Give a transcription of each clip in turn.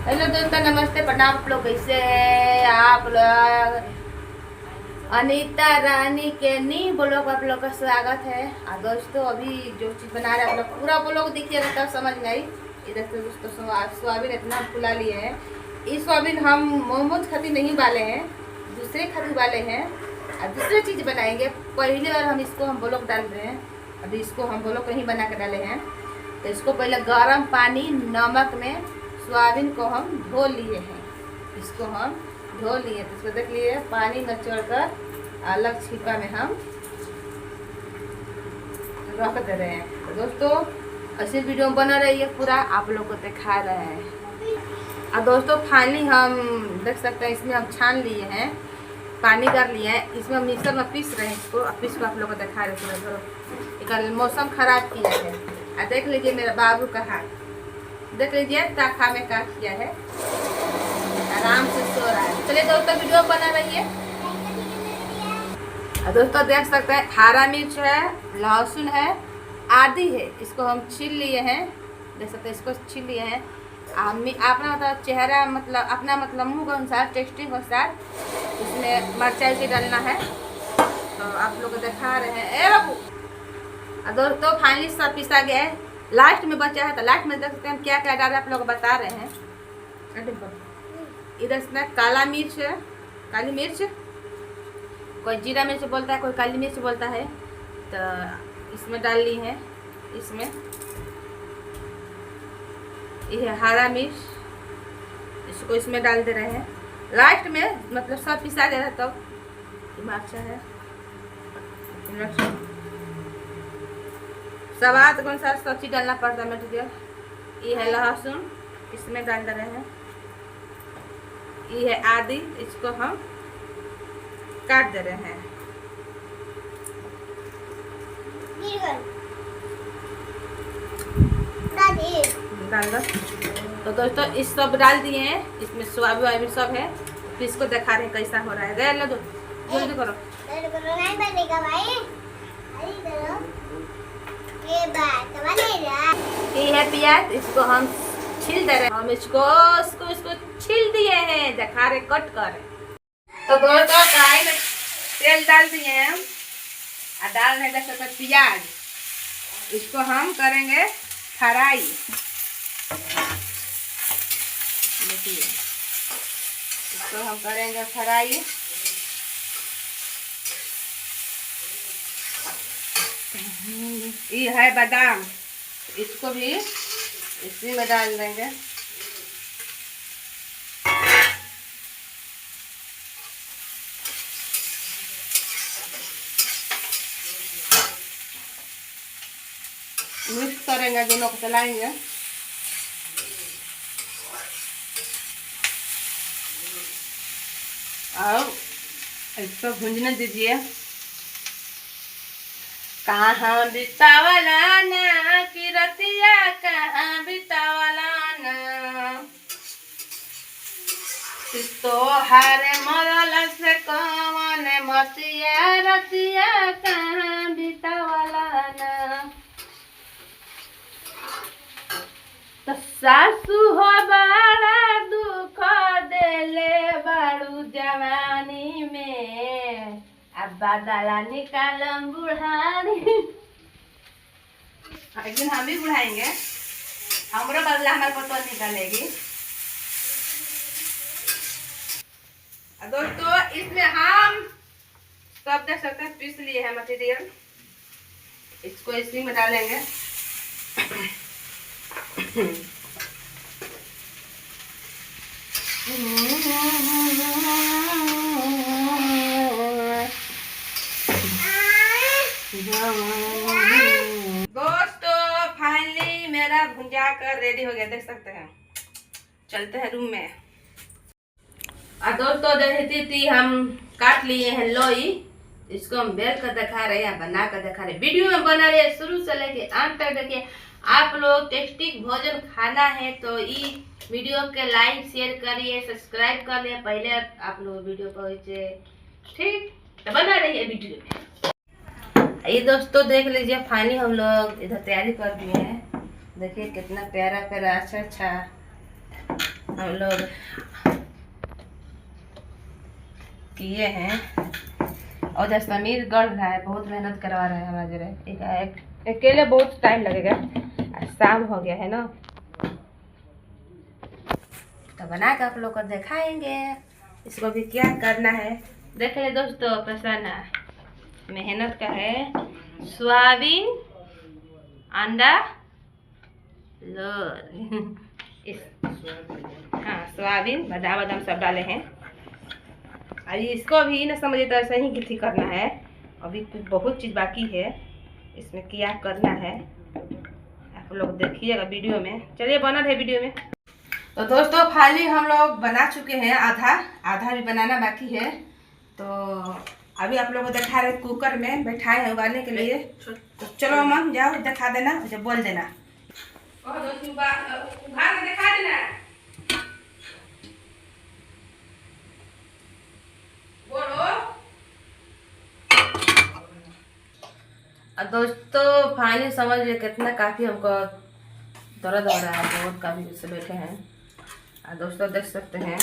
Hello दोस्तों, नमस्ते, प्रणाम। आप लोग कैसे हैं? आप लोग अनीता रानी के नी ब्लॉग आप लोग का स्वागत है। और दोस्तों अभी जो चीज़ बना रहे हैं आप लोग पूरा ब्लॉग देखिएगा तब समझ में आई। इधर से दोस्तों सोयाबीन इतना फुला लिए हैं। इस सोयाबीन हम मोमोज खातिर नहीं वाले हैं, दूसरे खातिर वाले हैं और दूसरी चीज़ बनाएंगे। पहली बार हम इसको ब्लॉग डाल रहे हैं। अभी इसको हम ब्लॉग कहीं बना कर डाले हैं। तो इसको पहले गर्म पानी नमक में सोयाबीन को हम धो लिए हैं। इसको हम धो लिए तो इसको देख लिए पानी में छोड़कर अलग छिपा में हम रख दे रहे हैं। तो दोस्तों ऐसे वीडियो बना रही है, पूरा आप लोग को दिखा रहे हैं। और दोस्तों फाइनली हम देख सकते हैं इसमें हम छान लिए हैं, पानी कर लिए हैं। इसमें हम मिक्सर में पीस रहे हैं इसको। अब पीस को आप लोग को दिखा रहे हैं पूरा। एक मौसम खराब किया है और देख लीजिए मेरा बाबू का हाथ, देख लीजिए ताखा में क्या किया है, आराम से सो रहा है। चलिए दोस्तों वीडियो बना रही है। दोस्तों देख सकते हैं हरा मिर्च है, लहसुन है, आदि है। इसको हम छील लिए हैं, देख सकते हैं इसको छील लिए हैं। अपना मतलब चेहरा मतलब अपना मतलब मुँह के अनुसार, टेस्टिंग के अनुसार इसमें मिर्चाई की डालना है। तो आप लोग को दिखा रहे हैं। ए बाबू, दोस्तों फाइनली सब पिसा गया है। लास्ट में बचा है तो लास्ट में देख सकते हैं हम क्या क्या डाल रहे हैं, आप लोग बता रहे हैं। इधर से काला मिर्च है, काली मिर्च, कोई जीरा मिर्च बोलता है, कोई काली मिर्च बोलता है। तो इसमें डाल ली है। इसमें ये है हरा मिर्च, इसको इसमें डाल दे रहे हैं लास्ट में। मतलब सब पिसा गया है तब अच्छा है। स्वाद के अनुसार सब चीज़ डालना पड़ता है मटेरियल। ये है लहसुन, इसमें डाल दे रहे हैं। ये है आदि, इसको हम काट दे रहे हैं। डाल दो। तो दोस्तों इस सब डाल दिए हैं, इसमें सोयाबीन सब है। फिर इसको दिखा रहे हैं कैसा हो रहा है। दे लो, जल्दी करो। नहीं बनेगा भाई। ये है प्याज, इसको हम छील दे रहे हैं। हम इसको छील दिए हैं, दिखा रहे कट कर। तो दोस्तों कढ़ाई में तेल डाल दिए हैं और डाल रहे हैं प्याज। इसको हम करेंगे फ्राई। देखिए इसको हम करेंगे फ्राई। ये है बादाम, इसको भी इसी में डाल देंगे। मिक्स करेंगे, दोनों को चलाएंगे। और इसको भूंजने दीजिए। कहाँ बितावला ना कि रतिया, कहाँ बितावला ना तो हरे मरल से कौन मतिया, रतिया कहाँ बितावला ना। तो सासू हो बड़ा दुख देले बाड़ू जवानी में, अब बादला निकालम बुढ़ानी। एक दिन हम भी बुढ़ाएंगे, हमरो बदला हमारे पतो निकालेगी। दोस्तों इसमें हम सब देख सकते हैं पीस लिए हैं मटेरियल। इसको इसी में डालेंगे। दोस्तों फाइनली मेरा भुंजा कर रेडी हो गया, देख सकते हैं। चलते हैं रूम में। और दोस्तों देखती हम काट लिए हैं लोई। इसको हम बेल कर दिखा रहे हैं, बना कर दिखा रहे हैं। वीडियो में बना रहे हैं, शुरू से लेके अंत तक देखिए। आप लोग टेस्टी भोजन खाना है तो ये वीडियो के लाइक शेयर करिए, सब्सक्राइब कर लिए। पहले आप लोग वीडियो को ठीक तो बना रही है वीडियो में। ये दोस्तों देख लीजिए फाइनली हम लोग इधर तैयारी कर दिए हैं। देखिए कितना प्यारा प्यारा अच्छा अच्छा हम लोग किए हैं और जब समीर गढ़ रहा है, बहुत मेहनत करवा रहा है हमारा जरा। अकेले बहुत टाइम लगेगा, शाम हो गया है ना, तो बना कर आप लोग को दिखाएंगे इसको भी क्या करना है। देखिए दोस्तों, प्रसन्न मेहनत का है। सोयाबीन, अंडा, लोर इस हाँ सोयाबीन, बादाम बादाम सब डाले हैं। अभी इसको भी न समझे तो ऐसा ही किसी करना है। अभी कुछ बहुत चीज़ बाकी है, इसमें क्या करना है आप लोग देखिएगा वीडियो में। चलिए बना रहे वीडियो में। तो दोस्तों फाइनली हम लोग बना चुके हैं, आधा भी बनाना बाकी है। तो अभी आप लोग को दिखा रहे कुकर में बैठाए हैं उबालने के लिए। तो चलो मम जाओ दिखा देना, जब बोल देना दिखा देना। बोलो। दोस्तों फाइनली समझ लिया कितना काफ़ी हमको दर्द हो रहा है, बहुत काफ़ी से बैठे हैं। और दोस्तों देख सकते हैं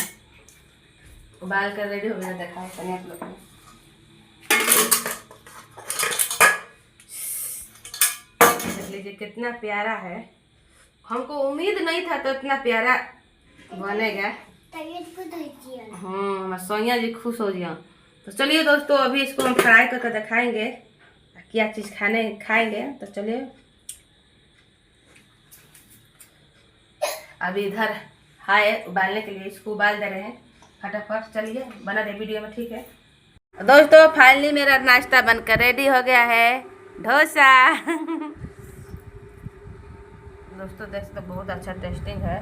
उबाल कर रेडी हो गया, देखा है आप लोग। देख लीजिए कितना प्यारा है, हमको उम्मीद नहीं था तो इतना प्यारा बनेगा। सोनिया जी खुश हो गया। तो चलिए दोस्तों अभी इसको हम फ्राई करके दिखाएंगे क्या चीज़ खाएंगे। तो चलिए अभी इधर है उबालने के लिए, इसको उबाल दे रहे हैं फटाफट। चलिए बना रहे वीडियो में, ठीक है दोस्तों। फाइनली मेरा नाश्ता बनकर रेडी हो गया है, डोसा। दोस्तों देख सकते बहुत अच्छा टेस्टिंग है,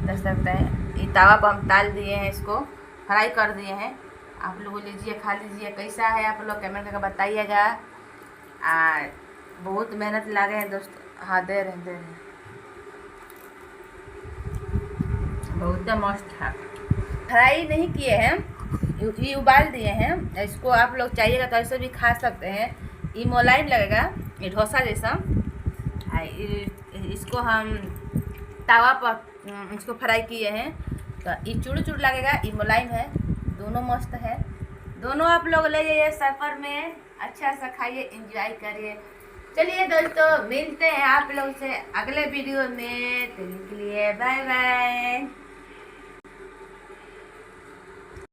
देख सकते हैं। ये तवा पर हम डाल दिए हैं, इसको फ्राई कर दिए हैं। आप लोग लीजिए, खा लीजिए, कैसा है आप लोग कमेंट करके बताइएगा। बहुत मेहनत लगे हैं दोस्तों। हाँ दे रहे बहुत मस्त है। फ्राई नहीं किए हैं, ये उबाल दिए हैं। इसको आप लोग चाहिएगा तो ऐसे भी खा सकते हैं, ये मोलायम लगेगा, ये डोसा जैसा। इसको हम तवा पर इसको फ्राई किए हैं तो ये चूड़ चूड़ लगेगा, ये मुलायम है, दोनों मस्त है। दोनों आप लोग ले जाइए सफ़र में, अच्छा सा खाइए, एंजॉय करिए। चलिए दोस्तों मिलते हैं आप लोग से अगले वीडियो में, तो के लिए बाय बाय।